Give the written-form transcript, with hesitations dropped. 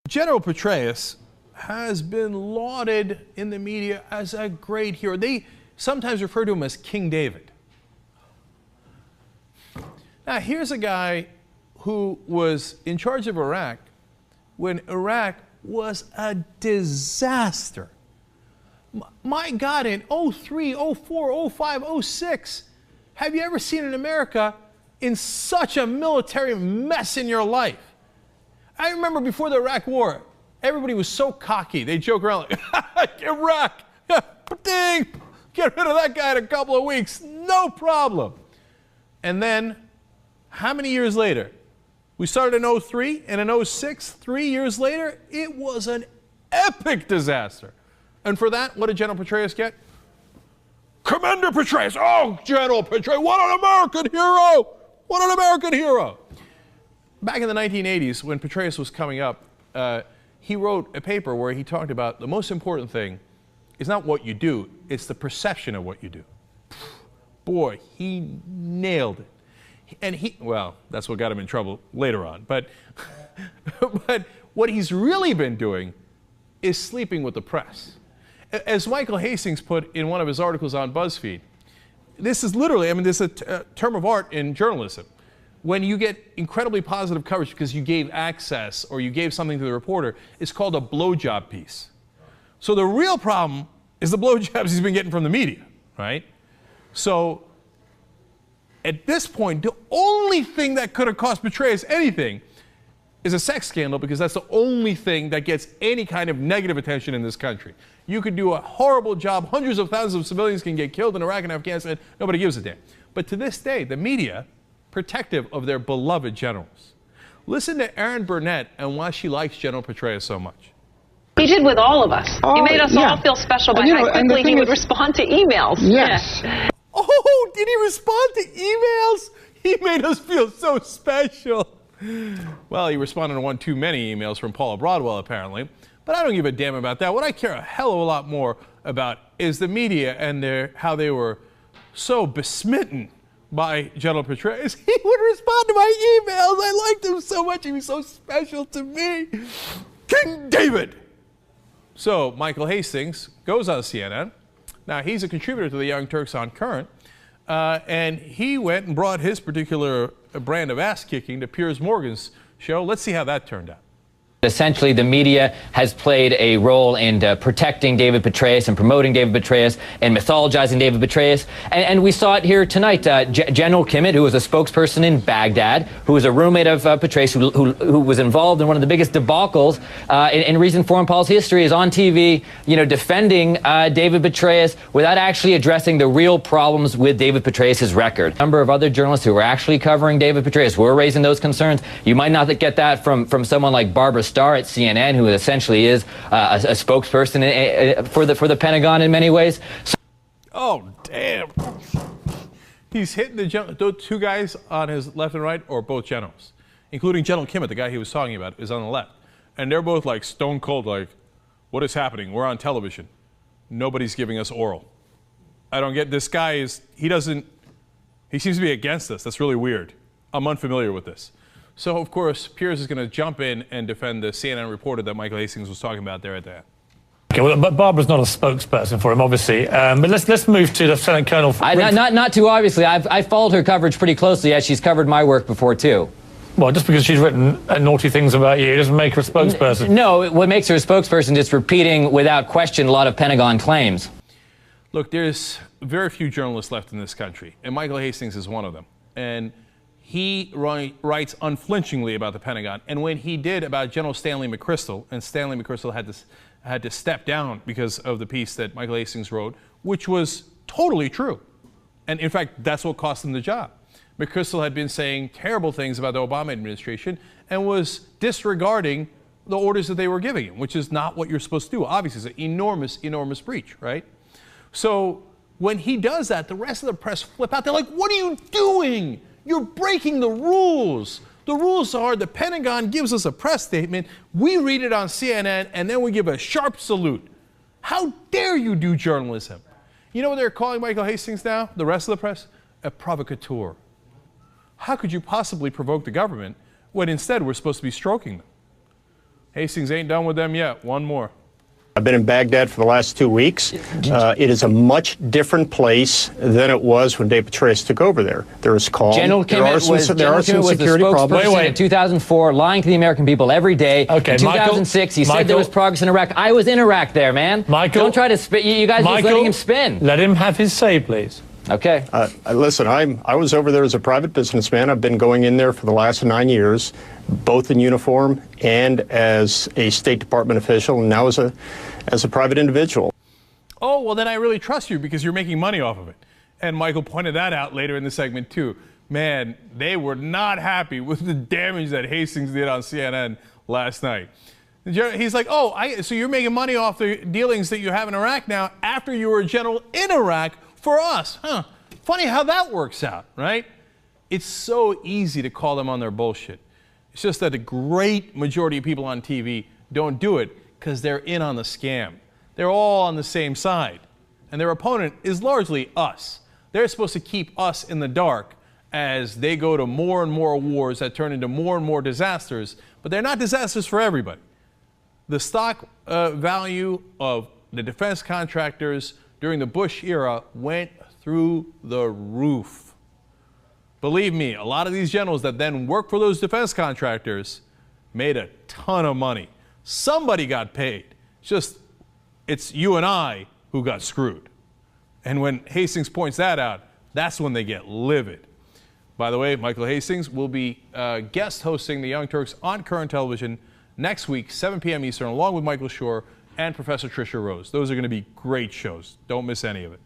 General Petraeus has been lauded in the media as a great hero. They sometimes refer to him as King David. Now, here's a guy who was in charge of Iraq when Iraq was a disaster. My God, in 03, 04, 05, 06, have you ever seen in America in such a military mess in your life? I remember before the Iraq War, everybody was so cocky. They joke around like, Iraq, ding, get rid of that guy in a couple of weeks, no problem. And then, how many years later? We started in 03, and in 06, 3 years later, it was an epic disaster. And for that, what did General Petraeus get? Commander Petraeus. Oh, General Petraeus, what an American hero! What an American hero! Back in the 1980s, when Petraeus was coming up, he wrote a paper where he talked about the most important thing is not what you do, it's the perception of what you do. Boy, he nailed it. And well, that's what got him in trouble later on. But what he's really been doing is sleeping with the press. As Michael Hastings put in one of his articles on BuzzFeed, this is literally, I mean, this is a term of art in journalism. When you get incredibly positive coverage because you gave access or you gave something to the reporter, it's called a blowjob piece. So the real problem is the blowjobs he's been getting from the media, right? So at this point, the only thing that could have cost Petraeus anything is a sex scandal, because that's the only thing that gets any kind of negative attention in this country. You could do a horrible job. Hundreds of thousands of civilians can get killed in Iraq and Afghanistan. Nobody gives a damn. But to this day, the media, protective of their beloved generals. Listen to Erin Burnett and why she likes General Petraeus so much. He did with all of us. He made us all feel special by how quickly he would respond to emails. Yes. Yeah. Oh, did he respond to emails? He made us feel so special. Well, he responded to one too many emails from Paula Broadwell, apparently. But I don't give a damn about that. What I care a hell of a lot more about is the media and how they were so besmitten by General Petraeus. He would respond to my emails. I liked him so much. He was so special to me. King David. So Michael Hastings goes on CNN. Now, he's a contributor to the Young Turks on Current. And he went and brought his particular brand of ass-kicking to Piers Morgan's show. Let's see how that turned out. Essentially, the media has played a role in protecting David Petraeus and promoting David Petraeus and mythologizing David Petraeus. And we saw it here tonight. General Kimmett, who was a spokesperson in Baghdad, who was a roommate of Petraeus, who was involved in one of the biggest debacles in recent foreign policy history, is on TV, defending David Petraeus without actually addressing the real problems with David Petraeus' record. A number of other journalists who were actually covering David Petraeus were raising those concerns. You might not get that from someone like Barbara Starr at CNN, who essentially is a spokesperson for the Pentagon in many ways. Oh, damn. He's hitting those two guys on his left and right, or both generals, including General Kimmett, the guy he was talking about, is on the left. And they're both like stone cold, like, what is happening? We're on television. Nobody's giving us oral. I don't get, this guy he seems to be against us. That's really weird. I'm unfamiliar with this. So, of course, Piers is going to jump in and defend the CNN reporter that Michael Hastings was talking about there at the end. Okay, well, but Barbara's not a spokesperson for him, obviously. But let's move to Lieutenant Colonel. Not too obviously. I've followed her coverage pretty closely, as she's covered my work before too. Well, just because she's written naughty things about you doesn't make her a spokesperson. No, what makes her a spokesperson is repeating without question a lot of Pentagon claims. Look, there's very few journalists left in this country, and Michael Hastings is one of them. And he writes unflinchingly about the Pentagon. And when he did about General Stanley McChrystal, and Stanley McChrystal had to step down because of the piece that Michael Hastings wrote, which was totally true. And in fact, that's what cost him the job. McChrystal had been saying terrible things about the Obama administration and was disregarding the orders that they were giving him, which is not what you're supposed to do. Obviously, it's an enormous, enormous breach, right? So when he does that, the rest of the press flip out. They're like, what are you doing? You're breaking the rules. The rules are the Pentagon gives us a press statement, we read it on CNN, and then we give a sharp salute. How dare you do journalism? You know what they're calling Michael Hastings now, the rest of the press? A provocateur. How could you possibly provoke the government when instead we're supposed to be stroking them? Hastings ain't done with them yet. One more. I've been in Baghdad for the last 2 weeks. It is a much different place than it was when David Petraeus took over there. There is calm. General Kimmett was the spokesperson in 2004, lying to the American people every day. Okay, in 2006, he said there was progress in Iraq. I was in Iraq there, man. Michael, don't try to spin. You guys are just letting him spin. Let him have his say, please. Okay. Listen, I was over there as a private businessman. I've been going in there for the last 9 years, both in uniform and as a State Department official, and now as a private individual. Oh, well, then I really trust you because you're making money off of it. And Michael pointed that out later in the segment, too. Man, they were not happy with the damage that Hastings did on CNN last night. He's like, oh, so you're making money off the dealings that you have in Iraq now after you were a general in Iraq for us. Huh. Funny how that works out, right? It's so easy to call them on their bullshit. It's just that the great majority of people on TV don't do it because they're in on the scam. They're all on the same side. And their opponent is largely us. They're supposed to keep us in the dark as they go to more and more wars that turn into more and more disasters. But they're not disasters for everybody. The stock value of the defense contractors during the Bush era went through the roof. Believe me, a lot of these generals that then worked for those defense contractors made a ton of money. Somebody got paid. It's you and I who got screwed. And when Hastings points that out, that's when they get livid. By the way, Michael Hastings will be guest hosting the Young Turks on Current Television next week, 7 p.m. Eastern, along with Michael Schur and Professor Tricia Rose. Those are going to be great shows. Don't miss any of it.